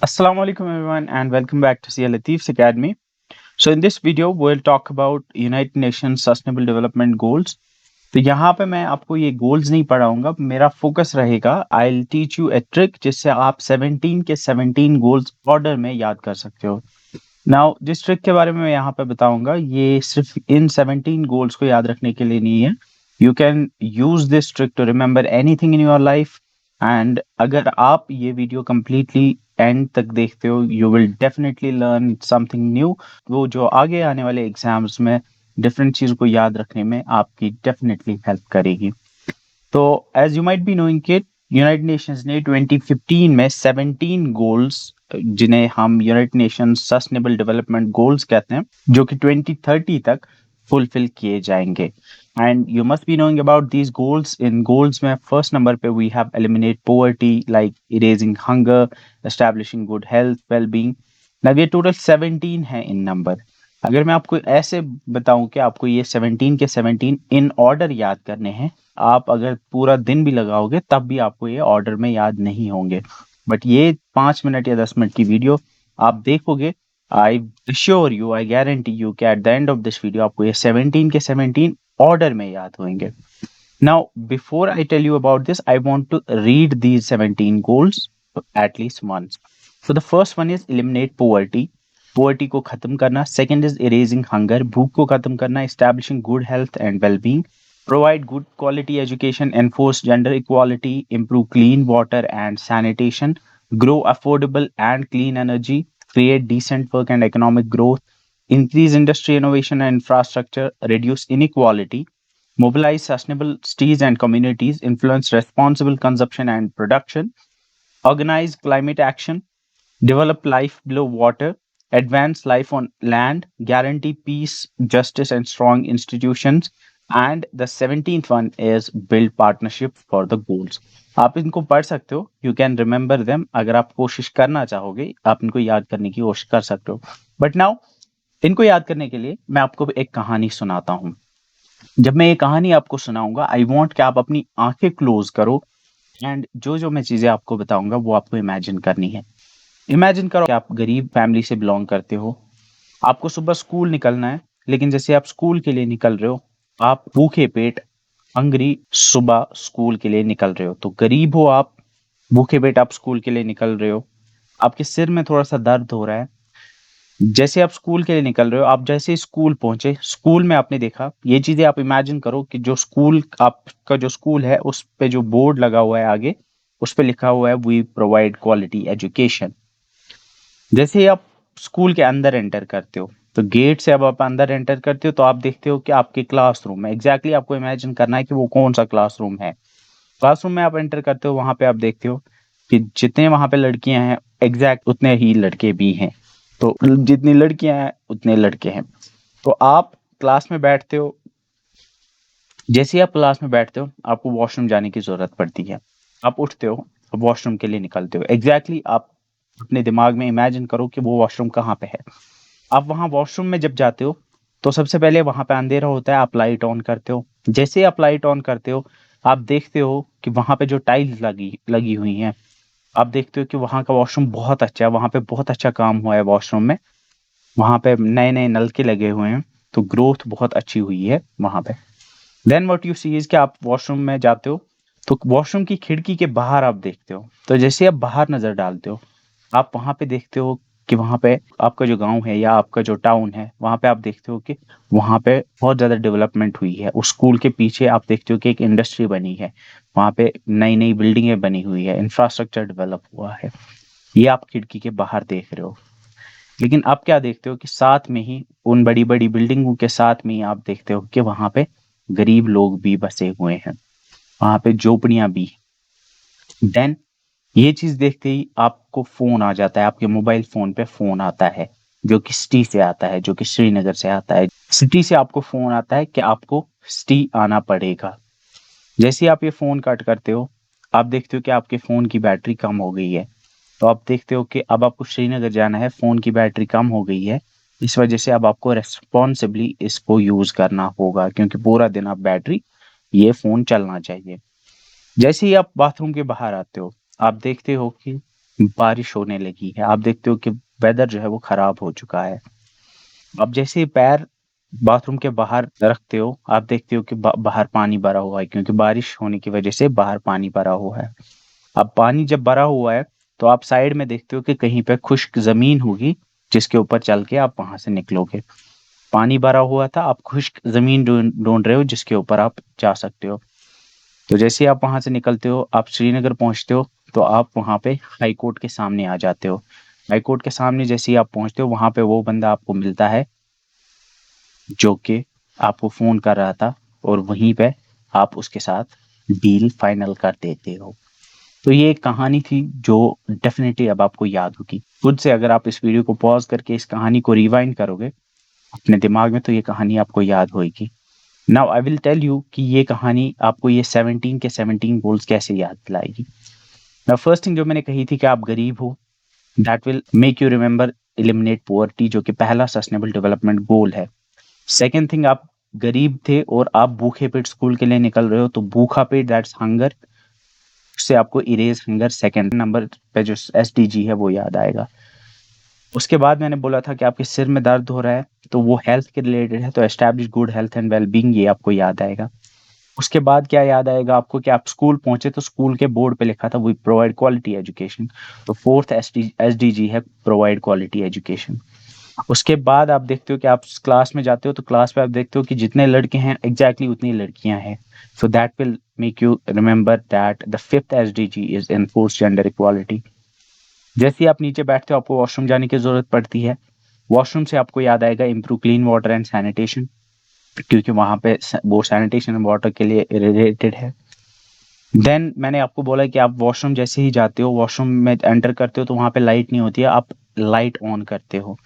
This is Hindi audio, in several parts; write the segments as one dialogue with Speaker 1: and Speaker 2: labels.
Speaker 1: Assalamu alaikum everyone and welcome back to CL Latif's Academy. So in this video we'll talk about United Nations Sustainable Development Goals. तो यहाँ पे मैं आपको ये गोल्स नहीं पढ़ाऊंगा, मेरा फोकस रहेगा I'll teach you a trick जिससे आप 17 के 17 गोल्स ऑर्डर में याद कर सकते हो. नाउ जिस ट्रिक के बारे में मैं यहाँ पे बताऊंगा ये सिर्फ इन 17 गोल्स को याद रखने के लिए नहीं है. You can use this trick to remember anything in your life. And अगर आप ये वीडियो कंप्लीटली एंड तक देखते हो you will definitely learn something new. वो जो आगे आने वाले एग्जाम्स में डिफरेंट चीज़ को याद रखने में आपकी डेफिनेटली हेल्प करेगी. तो as you might be knowing कि यूनाइटेड नेशंस ने 2015 में 17 गोल्स जिन्हें हम United Nations sustainable development goals कहते हैं जो कि 2030 तक फुलफिल किए जाएंगे. And you must be knowing about these goals. इन गोल्स में फर्स्ट नंबर पे we have eliminate poverty, like erasing hunger, establishing good health, wellbeing. Now ये टोटल 17 है इन नंबर. अगर मैं आपको ऐसे बताऊं कि आपको ये 17 के 17 इन ऑर्डर याद करने हैं, आप अगर पूरा दिन भी लगाओगे तब भी आपको ये ऑर्डर में याद नहीं होंगे. बट ये 5 मिनट या 10 मिनट की वीडियो आप देखोगे, I assure you, I guarantee you कि at the end of this video आपको ये 17 के 17 ऑर्डर में याद होंगे. Now before I tell you about this I want to read these 17 goals at least once. So the first one is eliminate poverty. Poverty को खत्म करना. सेकंड इज इरेजिंग हंगर, भूख को खत्म करना. Establishing good health and wellbeing. Provide good quality education, enforce gender equality, improve clean water and sanitation, grow affordable and clean energy, create decent work and economic growth, increase industry innovation and infrastructure, reduce inequality, mobilize sustainable cities and communities, influence responsible consumption and production, organize climate action, develop life below water, advance life on land, guarantee peace, justice, and strong institutions. And the 17th one is build partnership for the goals. आप इनको पढ़ सकते हो. You can remember them. अगर आप कोशिश करना चाहोगे आप इनको याद करने की कोशिश कर सकते हो. बट नाउ इनको याद करने के लिए मैं आपको एक कहानी सुनाता हूँ. जब मैं ये कहानी आपको सुनाऊंगा आई वॉन्ट कि आप अपनी आंखें क्लोज करो एंड जो जो मैं चीजें आपको बताऊंगा वो आपको इमेजिन करनी है. इमेजिन करो कि आप गरीब फैमिली से बिलोंग करते हो. आपको सुबह स्कूल निकलना है, लेकिन जैसे आप स्कूल के लिए निकल रहे हो आप भूखे पेट, हंग्री, सुबह स्कूल के लिए निकल रहे हो. तो गरीब हो आप, भूखे पेट आप स्कूल के लिए निकल रहे हो. आपके सिर में थोड़ा सा दर्द हो रहा है. जैसे आप स्कूल के लिए निकल रहे हो, आप जैसे स्कूल पहुंचे, स्कूल में आपने देखा ये चीजें. आप इमेजिन करो कि जो स्कूल आपका जो स्कूल है उस पे जो बोर्ड लगा हुआ है आगे, उस पे लिखा हुआ है वी प्रोवाइड क्वालिटी एजुकेशन. जैसे ही आप स्कूल के अंदर एंटर करते हो, तो गेट से अब आप अंदर एंटर करते हो तो आप देखते हो कि आपके क्लासरूम है. एग्जैक्टली आपको इमेजिन करना है कि वो कौन सा क्लासरूम है. क्लासरूम में आप एंटर करते हो, वहां पे आप देखते हो कि जितने वहां पे लड़कियां हैं एग्जैक्ट उतने ही लड़के भी हैं. तो जितनी लड़कियां हैं उतने लड़के हैं. तो आप क्लास में बैठते हो. जैसे ही आप क्लास में बैठते हो आपको वॉशरूम जाने की जरूरत पड़ती है. आप उठते हो, वॉशरूम के लिए निकलते हो. एग्जैक्टली आप अपने दिमाग में इमेजिन करो कि वो वॉशरूम कहाँ पे है. आप वहां वॉशरूम में जब जाते हो तो सबसे पहले वहां पे अंधेरा होता है. आप लाइट ऑन करते हो. जैसे ही आप लाइट ऑन करते हो आप देखते हो कि वहां पे जो टाइल्स लगी लगी हुई हैं, आप देखते हो कि वहां का वॉशरूम बहुत अच्छा है. वहां पे बहुत अच्छा काम हुआ है वॉशरूम में. वहां पे नए नए नलके लगे हुए हैं. तो ग्रोथ बहुत अच्छी हुई है वहां पे. Then what you see is कि आप वॉशरूम में जाते हो तो वॉशरूम की खिड़की के बाहर आप देखते हो. तो जैसे आप बाहर नजर डालते हो आप वहां पे देखते हो कि वहां पे आपका जो गांव है या आपका जो टाउन है वहां पे आप देखते हो कि वहां पे बहुत ज्यादा डेवलपमेंट हुई है. उस स्कूल के पीछे आप देखते हो कि एक इंडस्ट्री बनी है. वहां पे नई नई बिल्डिंगें बनी हुई है. इंफ्रास्ट्रक्चर डेवलप हुआ है. ये आप खिड़की के बाहर देख रहे हो. लेकिन आप क्या देखते हो कि साथ में ही उन बड़ी बड़ी बिल्डिंगों के साथ में ही आप देखते हो कि वहां पे गरीब लोग भी बसे हुए हैं. वहां पे झोपड़ियां भी. देन ये चीज देखते ही आपको फोन आ जाता है. आपके मोबाइल फोन पे फोन आता है जो कि सिटी से आता है, जो कि श्रीनगर से आता है. सिटी से आपको फोन आता है कि आपको सिटी आना पड़ेगा. जैसे ही आप ये फोन कट करते हो आप देखते हो कि आपके फोन की बैटरी कम हो गई है. तो आप देखते हो कि अब आपको श्रीनगर जाना है, फोन की बैटरी कम हो गई है. इस वजह से अब आपको रेस्पॉन्सिबली इसको यूज करना होगा क्योंकि पूरा दिन आप बैटरी ये फोन चलना चाहिए. जैसे ही आप बाथरूम के बाहर आते हो आप देखते हो कि बारिश होने लगी है, आप देखते हो कि वेदर जो है वो खराब हो चुका है। अब जैसे ही पैर बाथरूम के बाहर रखते हो, आप देखते हो कि बाहर पानी भरा हुआ है, क्योंकि बारिश होने की वजह से बाहर पानी भरा हुआ है। अब पानी जब भरा हुआ है तो आप साइड में देखते हो कि कहीं पे खुश्क जमीन होगी, जिसके ऊपर चल के आप वहां से निकलोगे। पानी भरा हुआ था, आप खुश्क जमीन ढूंढ रहे हो जिसके ऊपर आप जा सकते हो। तो जैसे ही आप वहां से निकलते हो, आप श्रीनगर पहुंचते हो, तो आप वहां पे हाई कोर्ट के सामने आ जाते हो। हाई कोर्ट के सामने जैसे ही आप पहुंचते हो, वहां पे वो बंदा आपको मिलता है जो कि आपको फोन कर रहा था, और वहीं पे आप उसके साथ डील फाइनल कर देते हो। तो ये एक कहानी थी जो डेफिनेटली अब आपको याद होगी। खुद से अगर आप इस वीडियो को पॉज करके इस कहानी को रिवाइंड करोगे अपने दिमाग में, तो ये कहानी आपको याद होगी। Now I will tell you कि ये कहानी आपको ये 17 के 17 गोल्स कैसे याद दिलाएगी। नाउ फर्स्ट थिंग जो मैंने कही थी कि आप गरीब हो, that will make you remember eliminate poverty, जो कि पहला सस्टेनेबल डेवलपमेंट गोल है। सेकेंड थिंग, आप गरीब थे और आप भूखे पेट स्कूल के लिए निकल रहे हो, तो भूखा पेट दैट्स हंगर, उससे आपको इरेज हंगर सेकेंड नंबर पे जो एसडीजी है वो याद आएगा। उसके बाद मैंने बोला था कि आपके सिर में दर्द हो रहा है, तो वो हेल्थ के रिलेटेड है, तो establish good health and wellbeing, ये आपको याद आएगा। उसके बाद क्या याद आएगा आपको कि आप स्कूल पहुंचे तो स्कूल के बोर्ड पे लिखा था वी प्रोवाइड क्वालिटी एजुकेशन, तो फोर्थ एसडीजी है प्रोवाइड क्वालिटी एजुकेशन। उसके बाद आप देखते हो कि आप क्लास में जाते हो, तो क्लास पे आप देखते हो कि जितने लड़के हैं एग्जैक्टली उतनी लड़कियां हैं, so that will make you remember that the fifth SDG is enforce gender equality. जैसे ही आप नीचे बैठते हो, आपको वॉशरूम जाने की जरूरत पड़ती है, वॉशरूम से आपको याद आएगा improve clean water and sanitation, क्योंकि वहां पे वो सैनिटेशन एंड वाटर के लिए रिलेटेड है। देन मैंने आपको बोला कि आप वॉशरूम जैसे ही जाते हो, वॉशरूम में एंटर करते हो, तो वहां पे लाइट नहीं होती है, आप लाइट ऑन करते हो,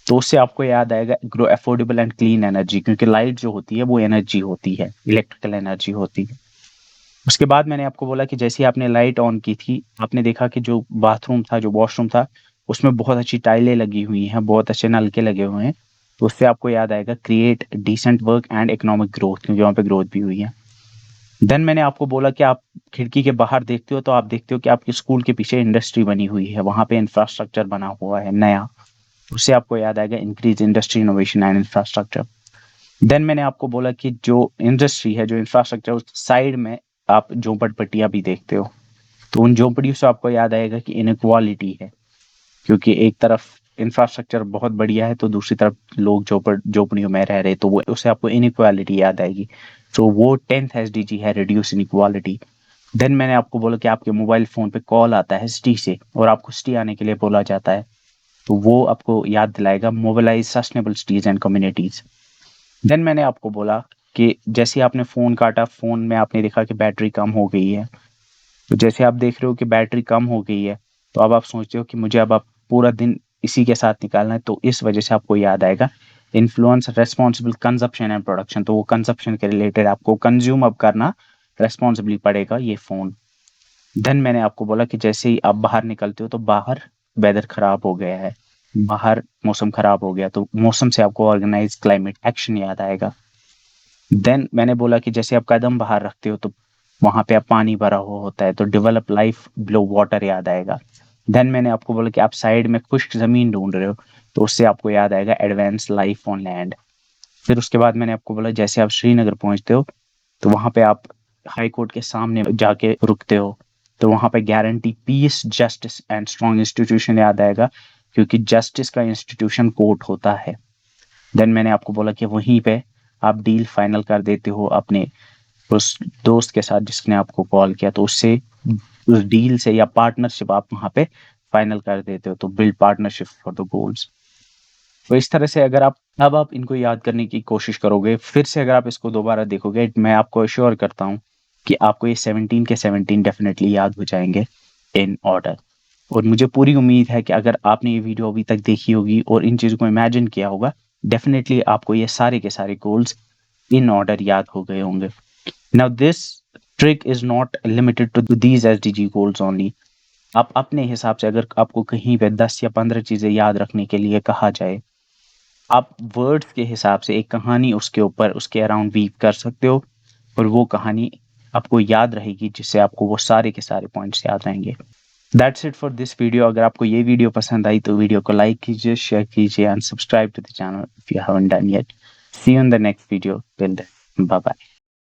Speaker 1: तो उससे आपको याद आएगा grow affordable and clean energy, क्योंकि लाइट जो होती है वो एनर्जी होती है, इलेक्ट्रिकल एनर्जी होती है। उसके बाद मैंने आपको बोला कि जैसे ही आपने लाइट ऑन की थी, आपने देखा कि जो बाथरूम था, जो वॉशरूम था, उसमें बहुत अच्छी टाइलें लगी हुई हैं, बहुत अच्छे नलके लगे हुए हैं, तो उससे आपको याद आएगा create decent work and economic growth, क्योंकि वहाँ पे ग्रोथ भी हुई है। देन मैंने आपको बोला कि आप खिड़की के बाहर देखते हो, तो आप देखते हो कि आपके स्कूल के पीछे इंडस्ट्री बनी हुई है, वहां पे इंफ्रास्ट्रक्चर बना हुआ है नया, उससे आपको याद आएगा increase industry innovation and infrastructure. Then मैंने आपको बोला कि जो इंडस्ट्री है, जो इंफ्रास्ट्रक्चर, उस साइड में आप झोपड़पट्टियां भी देखते हो, तो उन झोपड़ियों से आपको याद आएगा कि इनक्वालिटी है, क्योंकि एक तरफ इंफ्रास्ट्रक्चर बहुत बढ़िया है, तो दूसरी तरफ लोग झोपड़ियों में रह रहे, तो वो उससे आपको इनक्वालिटी याद आएगी। तो वो 10th एसडीजी है रिड्यूस इनक्वालिटी। देन मैंने आपको बोला कि आपके मोबाइल फोन पे कॉल आता है सिटी से, और आपको सिटी आने के लिए बोला जाता है, तो वो आपको याद दिलाएगा mobilise sustainable cities and communities. Then मैंने आपको बोला कि जैसे आपने फोन काटा, फोन में आपने देखा कि बैटरी कम हो गई है, तो जैसे आप देख रहे हो कि बैटरी कम हो गई है, तो अब आप सोचते हो कि मुझे अब आप पूरा दिन इसी के साथ निकालना है, तो इस वजह से आपको याद आएगा influence responsible consumption and production, तो वो कंजप्शन के रिलेटेड आपको कंज्यूम अब करना रेस्पॉन्सिबली पड़ेगा ये फोन। देन मैंने आपको बोला कि जैसे ही आप बाहर निकलते हो, तो बाहर वेदर खराब हो गया है, बाहर मौसम खराब हो गया, तो मौसम से आपको ऑर्गेनाइज क्लाइमेट एक्शन याद आएगा। देन मैंने बोला कि जैसे आप कदम बाहर रखते हो, तो वहां पे आप पानी भरा हुआ होता है, तो डेवलप लाइफ बिलो वाटर याद आएगा। देन मैंने आपको बोला कि आप साइड में खुश्क जमीन ढूंढ रहे हो, तो उससे आपको याद आएगा एडवांस लाइफ ऑन लैंड। फिर उसके बाद मैंने आपको बोला जैसे आप श्रीनगर पहुंचते हो, तो वहां पे आप हाई कोर्ट के सामने जाके रुकते हो, तो वहां पे guarantee piece justice and strong institution याद आएगा, क्योंकि जस्टिस का इंस्टीट्यूशन कोर्ट होता है। देन मैंने आपको बोला कि वहीं पे आप डील फाइनल कर देते हो अपने उस दोस्त के साथ जिसने आपको कॉल किया, तो उससे उस डील से या पार्टनरशिप आप वहां पे फाइनल कर देते हो, तो build partnership for the goals. तो इस तरह से अगर आप अब आप इनको याद करने की कोशिश करोगे, फिर से अगर आप इसको दोबारा देखोगे, मैं आपको अश्योर करता हूँ कि आपको ये 17 के 17 डेफिनेटली याद हो जाएंगे इन ऑर्डर। और मुझे पूरी उम्मीद है कि अगर आपने ये वीडियो अभी तक देखी होगी और इन चीज़ों को इमेजिन किया होगा, डेफिनेटली आपको ये सारे के सारे गोल्स इन ऑर्डर याद हो गए होंगे। Now this trick is not limited to these SDG goals only. आप अपने हिसाब से, अगर आपको कहीं पे 10 या 15 चीजें याद रखने के लिए कहा जाए, आप वर्ड्स के हिसाब से एक कहानी उसके ऊपर उसके अराउंड वीव कर सकते हो, और वो कहानी आपको याद रहेगी, जिससे आपको वो सारे के सारे पॉइंट्स याद रहेंगे। That's it for this video. अगर आपको ये वीडियो पसंद आई तो वीडियो को लाइक कीजिए, शेयर कीजिए and subscribe to the channel if you haven't done yet. See you in the next video. Till then, bye bye.